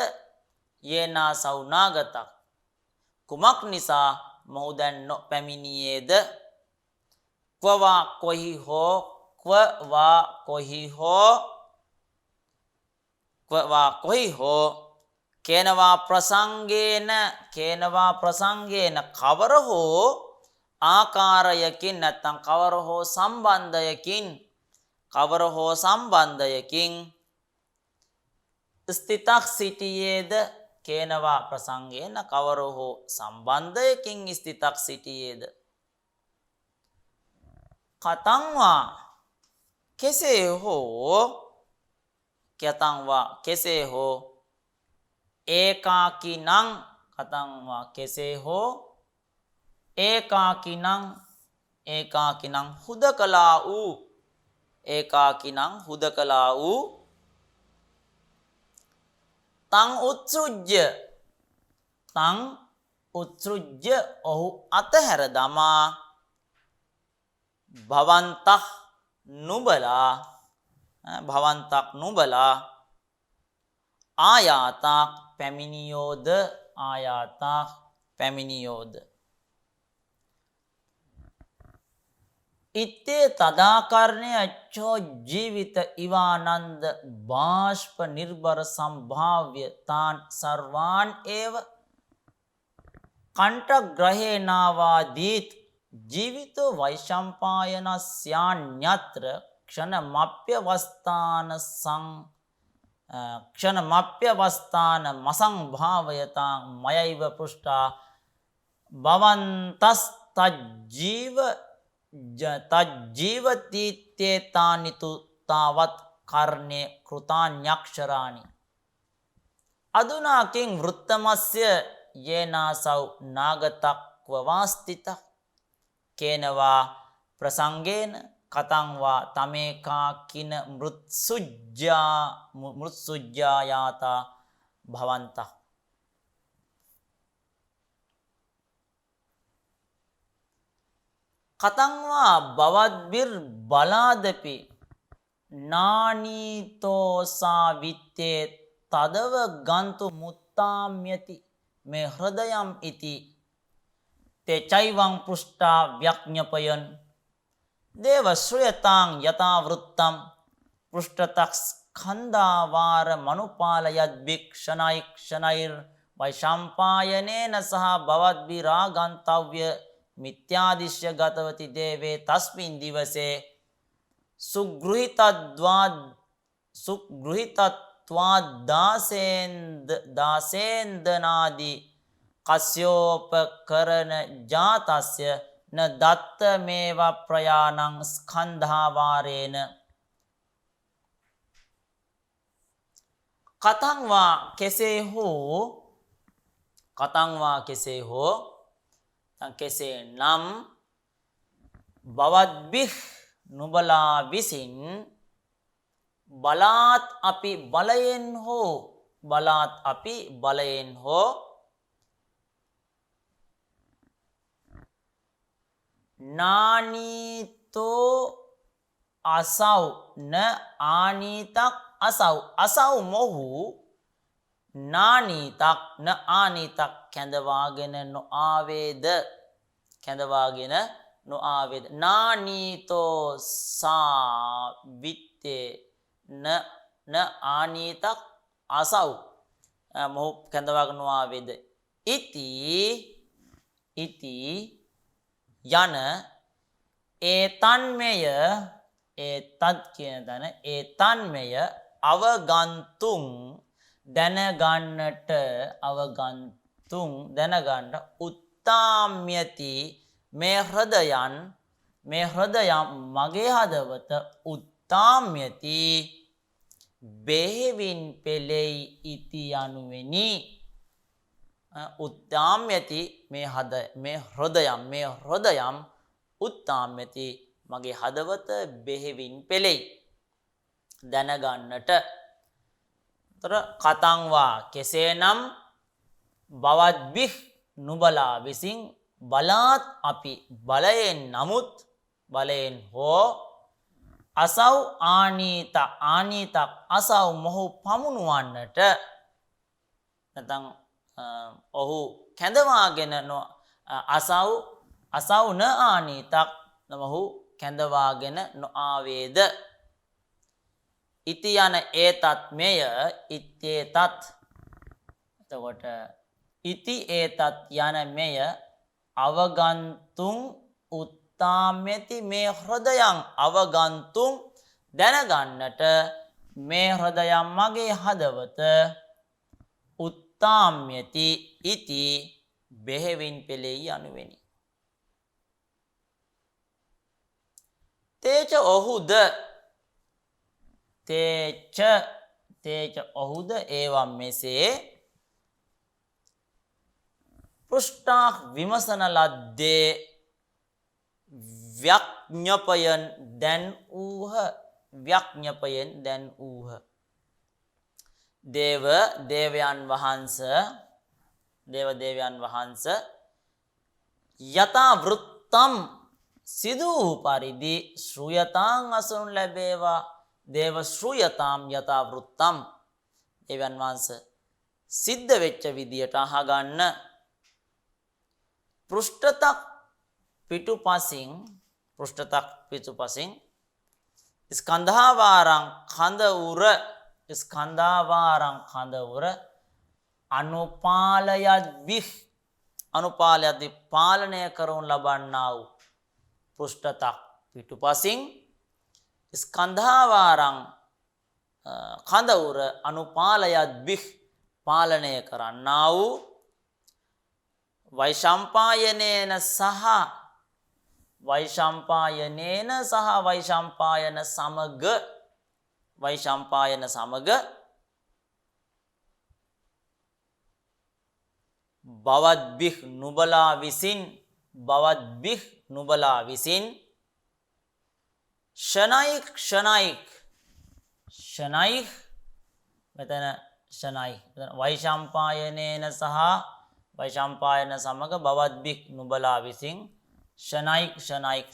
යේන අසව් නාගතක් කුමක් නිසා මොහු දැන් නොපැමිණියේද क्ववा कोहि हो केनवा प्रसंगेन कवर हो आकारयकिन නැත්නම් කවර හෝ සම්බන්ධයකින් ස්ථිතක් සිටියේද කේනවා ප්‍රසංගේන කවර හෝ සම්බන්ධයකින් ස්ථිතක් සිටියේද කතංවා කෙසේ හෝ ඒකාකිනං කතං වා කෙසේ හෝ ඒකාකිනං හුදකලා වූ ඒකාකිනං හුදකලා වූ තං උත්සෘජ්‍ය ඔහු අතහැර දමා භවන්තක් නුබලා ආයාතක් පැමිණියෝද ඉත්තේ තදාකරණය අච්චෝ ජීවිත ඉවානන්ද බාෂ්ප නිර්භර සම්භාව්‍ය තාන් සර්වාන් ඒව කණ්ඨග්‍රහේනාවාදීත් ජීවිතෝ වෛශම්පායනස්යාන්‍යත්‍ර ක්ෂණමප්‍යවස්ථාන මසංභාවයතාං මයයිව පෘෂ්ඨා භවන්තස් තජ්ජීවතීත්තේතානිතු තාවත් කර්ණේ කෘතාඤ්ඤක්ෂරාණි අදුනා කිං වෘත්තමස්ය යේනාසౌ නාගතක්ව වාස්තිතක් කේනවා ප්‍රසංගේන කතං වා තමේකාකින මෘත්සුජ්ජායාතා භවන්තः කතං වා බවද්බිර් බලාදපි නානීතෝසා විත්තේ තදව ගන්තු මුත්තාම්යති මේ හෘදයම් ඉති තේ චෛවං පෘෂ්ඨා ව්‍යඥපයන් දේව ශ්‍රයතාං යතා වෘත්තම් පෘෂ්ඨතක් ස්කන්ධාවාර මනුපාලයත් භික්ෂණයිර් වෛශම්පායනේන සහ බවද්බිරාගන්තව්‍ය මිත්‍යාදිශ්‍ය ගතවති දේවේ තස්මින් දිවසේ සුග්‍රහිතත්වාදාසේන්දනාදී කස්යෝපකරණ ජාතස්ය න දත්තමේව ප්‍රයාණං ස්කන්ධාවාරේන කතං වා කෙසේ හෝ කෙසේ නම් බවද්බිහ් නුබලා විසින් බලාත් අපි බලයෙන් හෝ නානීතෝ අසව් න ආනීතක් අසව් මොහු නානීතක් න ආනීතක් කැඳවාගෙන නොආවේද නානීතෝ සා විත්තේ න ආනීතක් අසව් මොහු කැඳවාගෙන නොආවේද ඉති යන ඒතන්මය අවගන්තුන් දැනගන්නට උත්තාම්‍යති මේ හෘදයම් මගේ හදවත උත්තාම්‍යති බෙහෙවින් පෙළෙයි ඉති යනුවෙනි උත්තාම්‍යති මේ හෘදයම් උත්තාම්‍යති මගේ හදවත බෙහෙවින් පෙළෙයි දැනගන්නට කතං වා කෙසේනම් බවද්බිහ් නුබලා විසින් බලාත් අපි බලයෙන් හෝ අසව් ආනීතක් අසව් මොහු පමුණුවන්නට නැතන් ඔහු කැඳවාගෙන අසව් න ආනීතක් මොහු කැඳවාගෙන නොආවේද ඉති යන ඒතත් මෙය ඉත්තේතත් එතකොට ඉති ඒතත් යන මෙය අවගන්තුන් උත්තාම්‍යති මේ හෘදයන් අවගන්තුන් දැනගන්නට මේ හෘදයන් මගේ හදවත උත්තාම්‍යති ඉති බෙහෙවින් පෙළෙයි යනුවෙනි. තේච ඔහුද ඒවම් මෙසේ පෘෂ්ඨාක් විමසන ලද්දේ ව්‍යඥපයන් දැන් ඌහ ව්‍යඥපයෙන් දැන් ඌහ දේව දේවයන් වහන්ස යතා වෘත්තම් සිදු වූ පරිදි ශ්‍රූයතාං අසුන් ලැබේවා දේව ශ්‍රූයතාම් යතා වෘත්තම් දේවයන් වහන්ස සිද්ධ වෙච්ච විදියට අහගන්න පෘෂ්ඨතක් පිටුපසින් ස්කන්ධාවාරං කඳ උර අනුපාලයද්දි පාලනය කරවුන් ලබන්නා වූ පෘෂ්ඨතක් පිටුපසින් ස්කන්ධාවාරං කඳ උර අනුපාලයද්දි පාලනය කරන්නා වූ වෛශම්පායනේන සහ වෛශම්පායන සමග බවද්බිහ් නුබලා විසින් ෂණයික් මෙතන ෂණයි වෛශම්පායනේන සහ වෛශම්පායන සමග බවද්බිහ් නුබලා විසින් ෂණයික්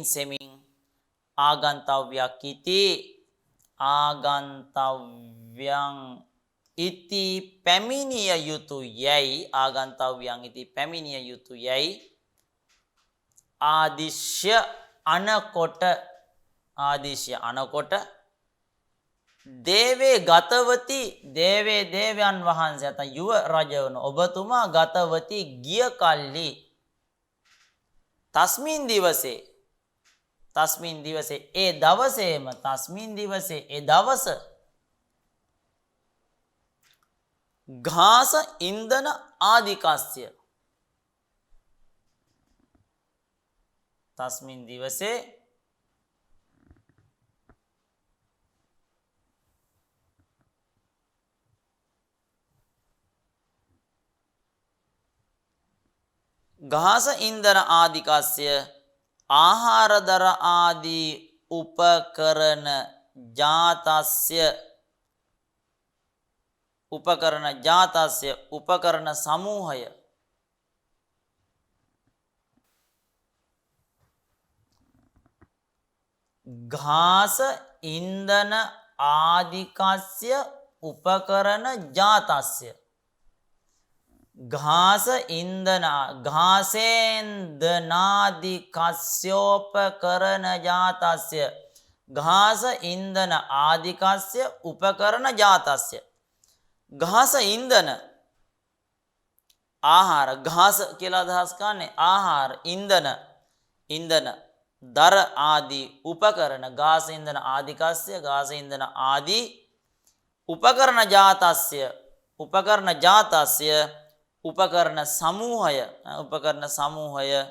සෙමින් ආගන්තව්‍යයක් ආගන්තව්‍යං ඉති පැමිණිය යුතු යැයි ආදිශ්‍ය අනකොට දේවේ ගතවති දේවයන් වහන්සේ ඇත යුව රජවන ඔබතුමා ගතවති ගිය කල්ලි තස්මින් දිවසේ ඒ දවසේම ඒ දවස ඝාස ඉන්ධන ආදිකස්ය තස්මින් දිවසේ ඝාස ඉන්ධන ආදිකස්ය ආහාරදර ආදී උපකරණ ජාතස්ය උපකරණ සමූහය ඝාස ඉන්ධන ආදිකස්ය උපකරණ ජාතස්ය ඝාසේන්දනාදිකස්යෝපකරණ ජාතස්ය ඝාස ඉන්ධන ආදිකස්ය උපකරණ ජාතස්ය ඝාස ඉන්ධන ආහාර ඝාස කියලා අදහස් කරන්නේ ආහාර ඉන්ධන දර ආදී උපකරණ ඝාස ඉන්ධන ආදිකස්ය ඝාස ඉන්ධන ආදී උපකරණ ජාතස්ය උපකරණ සමූහය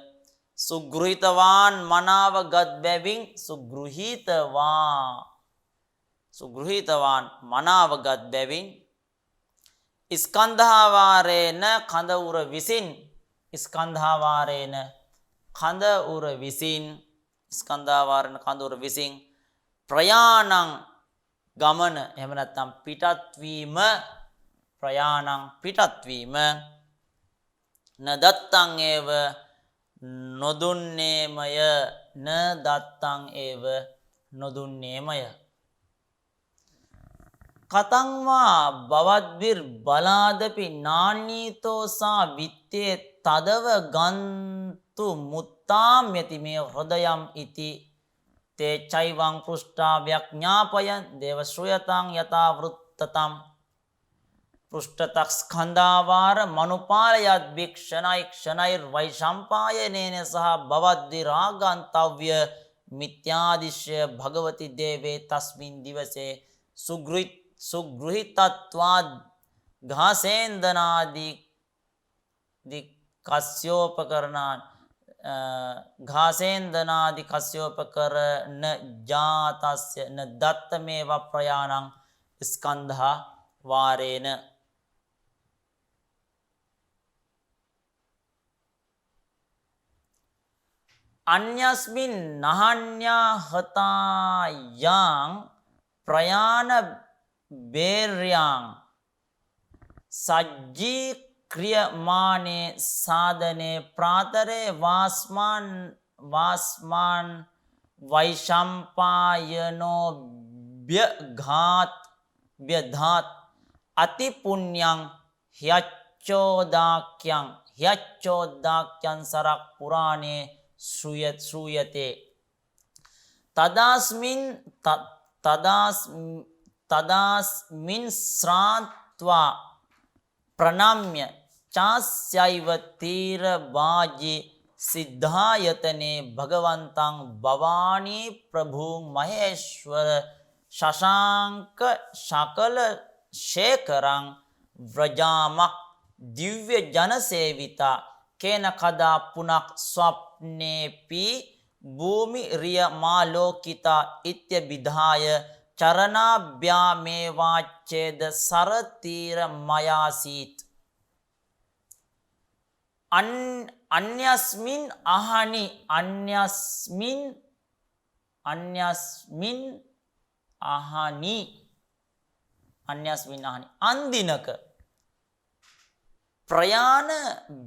සුග්‍රහිතවාන් මනාව ගත් බැවින් සුග්‍රහිතවාන් මනාව ගත් බැවින් ස්කන්ධාවාරේන කඳවුර විසින් ප්‍රයාණං ගමන එහෙම නැත්නම් පිටත්වීම නදත්තං ඒව නොදුන්නේමය කතංවා බවද්විර් බලාදපි නානීතෝසා විත්තේ තදව ගන්තු මුත්තාම්යති මේ හෘදයම් ඉති තේ චෛවං පෘෂ්ඨා ව්‍යඥාපයන් දේව ශ්‍රූයතං යතා වෘත්තතම් පෘෂ්ඨතක් ස්කන්ධාවාර මනුපාලයත් භික්ෂණයිර් වෛශම්පායනේන සහ බවද්විරාගන්තව්‍ය මිත්‍යාදිශ්‍ය භගවති දේවේ තස්මින් දිවසේ සුග්‍රහිතත්වාද් ඝාසේන්දනාදී කස්योපකරණ ජාතස්ය න දත්තමේව ප්‍රයාණං ස්කන්ධා වාරේන අඤ්ඤස්මින් නහඤ්ඤා හතායං ප්‍රයාණ බේර්යං සජ්ජී ක්‍රියමානේ සාධනේ ප්‍රාතරේ වාස්මාන් වෛශම්පායනෝ ව්‍යධාත් අතිපුඤ්ඤං හ්‍යච්චෝදාක්‍යං සරක් පුරාණේ ශ්‍රූයතේ තදාස්මින් ශ්‍රාත්වා ප්‍රණම්‍ය චාස්යෛව තීර වාජි සිද්ධායතනේ භගවන්තං භවානී ප්‍රභුං මහේශ්වර ශශාංක ශකල ශේකරං ව්‍රජාමක් දිව්‍ය ජනසේවිතා කේන කදා පුනක් ස්වප්නේපි භූමි රිය මාලෝකිතා ඉත්‍ය විධාය චරණාභ්‍යාමේවාච්ඡේද සරතීර මයාසීත් අන්‍යස්මින් අහනි අන්දිනක ප්‍රයාණ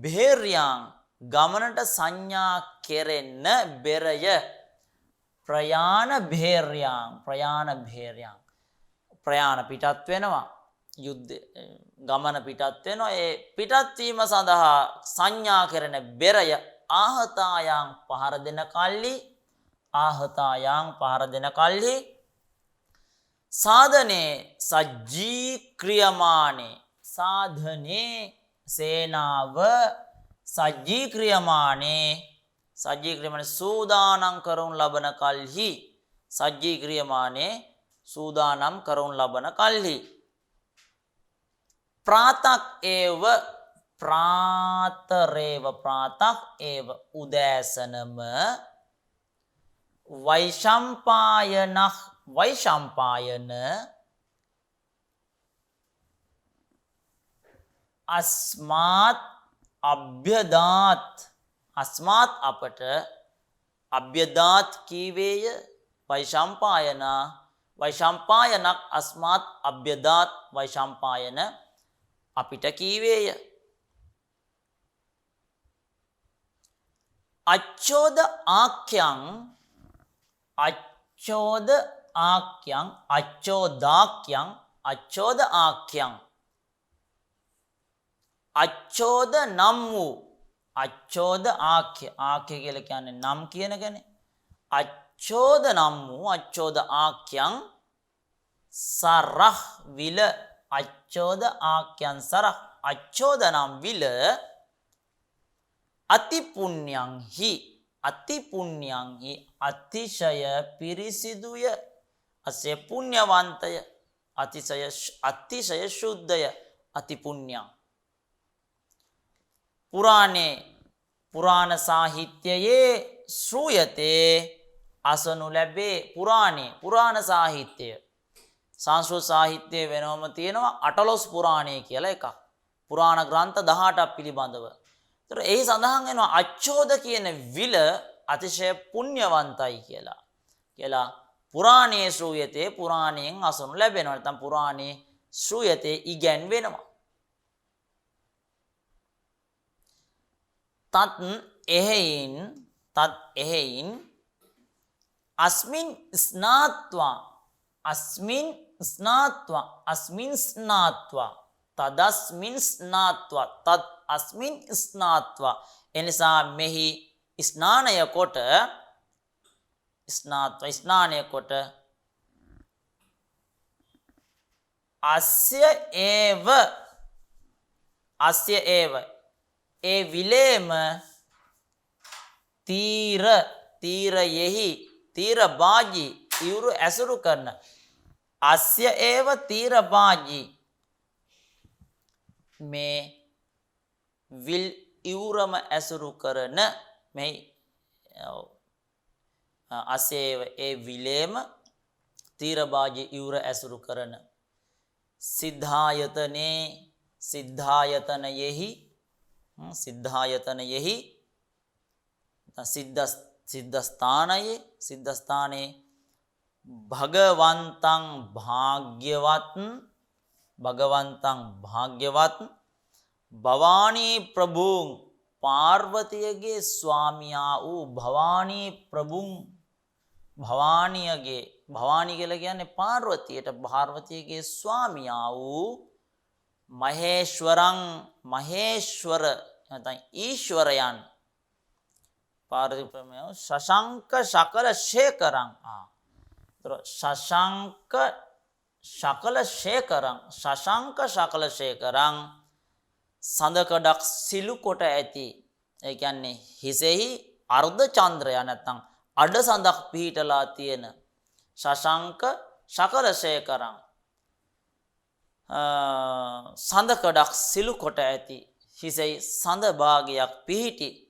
භේර්යං ගමනට සංඥා කෙරෙන්න බෙරය ප්‍රයාණ භේර්යං ප්‍රයාණ පිටත් වෙනවා යුද්ධ ගමන පිටත් වෙනවා ඒ පිටත් වීම සඳහා සංඥා කරන බෙරය ආහතායන් පහර දෙන කල්හි සාධනේ සජ්ජී ක්‍රියමානේ සාධනේ සේනාව සජ්ජී ක්‍රියමානේ සූදානම් කරවුන් ලබන කල්හි සජ්ජී ක්‍රියමානේ සූදානම් කරවුන් ලබන කල්හි ප්‍රාතක් ඒව ප්‍රාතක් ඒව උදෑසනම වෛශම්පායන අස්මාත් අපට අභ්‍යදාත් කීවේය වෛශම්පායනක් අස්මාත් අභ්‍යදාත් වෛශම්පායන අපිට කීවේය අච්ඡෝද ආක්‍යං අච්ඡෝද නම් වූ අච්ඡෝද ආක්‍ය කියලා කියන්නේ නම් කියන ගනේ අච්ඡෝද නම් වූ අච්ඡෝද ආක්‍යං සරහ විල අච්ඡෝද ආක්‍යං සරහ අච්ඡෝද නම් විල අතිපුඤ්ඤං හි අතිශය පිරිසිදුය අසය පුණ්‍යවන්තය අතිශය ශුද්ධය අතිපුඤ්ඤං පුරාණ සාහිත්‍යයේ ශ්‍රූයතේ අසනු ලැබේ පුරාණ සාහිත්‍යය සංස්කෘත සාහිත්‍යයේ වෙනවම තියෙනවා අටලොස් පුරාණය කියලා එකක් පුරාණ ග්‍රන්ථ 18ක් පිළිබඳව. ඒතර එහි සඳහන් වෙනවා අච්ඡෝද කියන විල අතිශය පුණ්‍යවන්තයි කියලා. පුරාණයේ ශ්‍රූයතේ පුරාණයෙන් අසනු ලැබෙනවා. නැත්නම් පුරාණයේ ශ්‍රූයතේ ඉගැන්වෙනවා. තත් එහෙයින් අස්මින් ස්නාත්වා එනිසා මෙහි ස්නානය කොට අස්ය ඒව ඒ විලේම තීර බාජි ඉවුරු ඇසුරු කරන අස්ය ඒව තීර බාජි මේ විල් ඉවුරම ඇසුරු කරන මේ අසේව ඒ විලේම තීර බාජි ඉවුර ඇසුරු කරන සිද්ධායතනයෙහි සිද්ධස්ථානයේ භගවන්තං භාග්‍යවත් භවානී ප්‍රභුං පාර්වතියගේ ස්වාමියා වූ භවානී ප්‍රභුං භවානියගේ භවානී කියලා කියන්නේ පාර්වතියට පාර්වතියගේ ස්වාමියා වූ මහේශ්වරං මහේශ්වර නැත්නම් ඊශ්වරයන් පාර්වති ප්‍රමේය ශශංක ශකල ශේකරං ශශංක ශකල ශේකරං සඳකඩක් සිලු කොට ඇති. ඒ කියන්නේ හිසෙහි අර්ධ චන්ද්‍රය නැත්නම් අඩ සඳක් පිහිටලා තියෙන ශශංක ශකල ශේකරං සඳකඩක් සිලු කොට ඇති හිසෙහි සඳ භාගයක් පිහිටි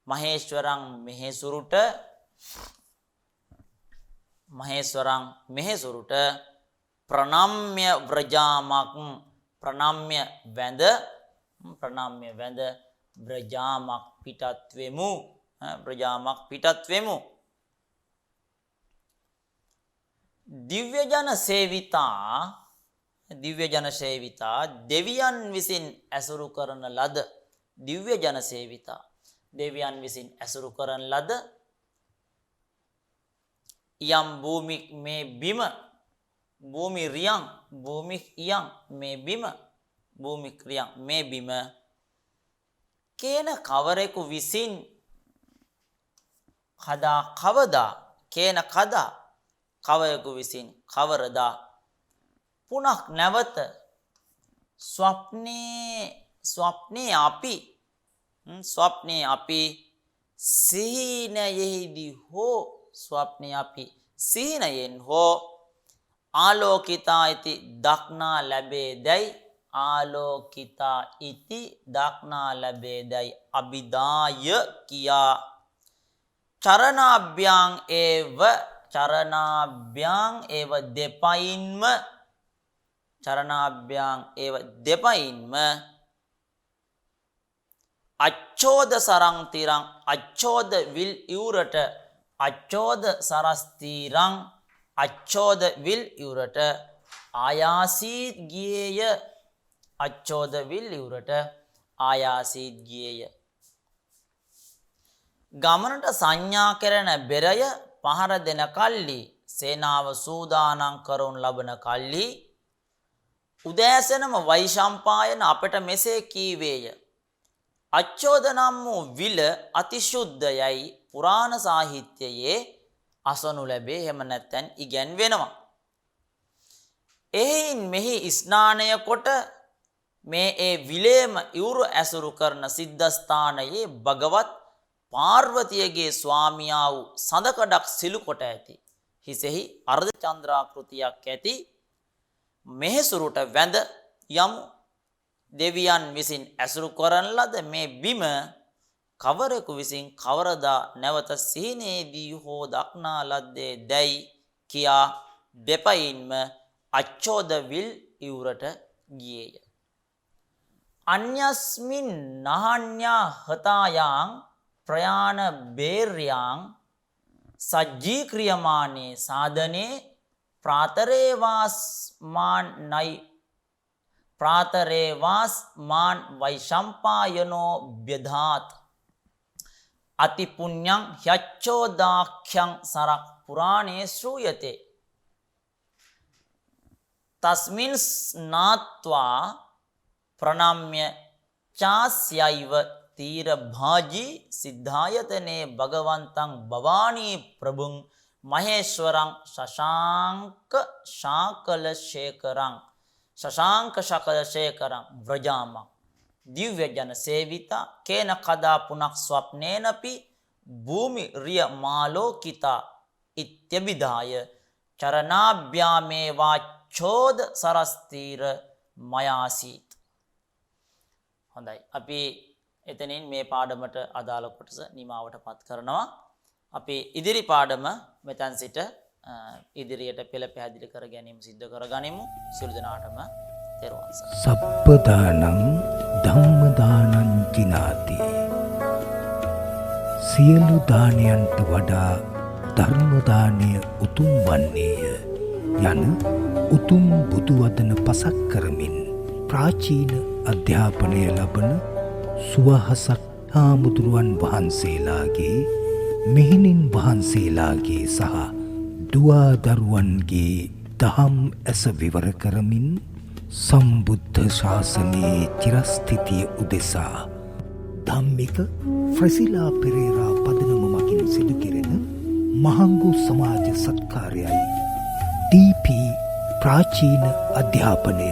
මහේශ්වරං මෙහෙසුරුට ප්‍රණම්‍ය ව්‍රජාමක් ප්‍රණම්‍ය වැඳ ව්‍රජාමක් පිටත්වෙමු දිව්‍යජන සේවිතා දෙවියන් විසින් ඇසුරු කරන ලද දිව්‍යජන සේවිතා දෙවියන් විසින් ඇසුරු කරන ලද යම් භූමික් මේ බිම භූමිරියං මේ බිම කේන කවරෙකු විසින් කවරෙකු විසින් කවරදා පුනක් නැවත ස්වප්නේ අපි සිහිනයෙහිදී හෝ ස්වප්නේ අපි සිහිනයෙන් හෝ ආලෝකිතා ඉති දක්නා ලැබේදැයි අභිදාය කියා චරණාභ්‍යාං ඒව දෙපයින්ම අච්ඡෝද සරං තිරං අච්ඡෝද විල් ඉවුරට අච්ඡෝද සරස්තිරං අච්ඡෝද විල් ඉවුරට ආයාසීත් ගියේය ගමනට සංඥා කරන බෙරය පහර දෙන කල්ලි සේනාව සූදානම් කරවුන් ලබන කල්ලි උදෑසනම වෛශම්පායන අපට මෙසේ කීවේය අච්ඡෝද නම් වූ විල අතිශුද්ධයයි පුරාණ සාහිත්‍යයේ අසනු ලැබේ. එහෙම නැත්නම් ඉගැන්වෙනවා. එයින් මෙහි ස්නානය කොට මේ ඒ විලේම ඉවුරු ඇසුරු කරන සිද්ධාස්ථානයේ භගවත් පාර්වතියගේ ස්වාමියා වූ සඳකඩක් සිලු කොට ඇති හිසෙහි අර්ධ චන්ද්‍රාකෘතියක් ඇති මෙහෙසුරුට වැඳ යමු. දෙවියන් විසින් ඇසුරු කරන ලද මේ බිම කවරෙකු විසින් කවරදා නැවත සිහිනේදී හෝ දක්නා ලද්දේ දැයි කියා දෙපයින්ම අච්ඡෝද විල් ඉවුරට ගියේය. අඤ්ඤස්මින් නහඤ්ඤා හතායං ප්‍රයාණ බේර්යං සජ්ජීක්‍රියමානේ සාධනේ ප්‍රාතරේවාස්මාන් වෛශම්පායනෝ බ්‍යධාත් අති පුඤ්ඤං හ්‍යච්ඡෝදාඛ්‍යං සරක් පුරාණේ ශ්‍රූයතේ තස්මින් ස්නාත්වා ප්‍රණම්‍ය චාස්යයිව තීර භාජී සිද්ධායතනේ භගවන්තං භවානී ප්‍රභුං මහේශ්වරං शशांक शकल शेखरं व्रजाम दिव्य जन सेविता केन कदा पुनः स्वप्नेनपि भूमि रिय मालोकिता इत्यभिधाय चरणाभ्यामेवाच्छोद सरस्तीर मयासीत. හොඳයි අපි එතනින් මේ පාඩමට අදාළ කොටස නිමාවට පත් කරනවා. අපි ඉදිරි පාඩම මෙතන සිට ඉදිරියට පෙළ පැහැදිලි කර ගැනීම සිද්ධ කරගනිමු. සියලු දෙනාටම තෙරුවන් සරණයි. සබ්බදානං ධම්මදානං කිනාති සියලු දානයන්ට වඩා ධර්මදානය උතුම් වන්නේය යන උතුම් බුදුවදන පසක් කරමින් ප්‍රාචීන අධ්‍යාපනය ලබන සුවහසක් හාමුදුරුවන් වහන්සේලාගේ මෙහෙණින් වහන්සේලාගේ සහ දුවාදරුවන්ගේ දහම් ඇස විවර කරමින් සම්බුද්ධ ශාසනයේ චිරස්ථිතිය උදෙසා ධම්මික ෆ්‍රසිලා පෙරේරා පදනම මගින් සිදු කෙරෙන මහංගු සමාජ සත්කාරයයි ඩීපී ප්‍රාචීන අධ්‍යාපනය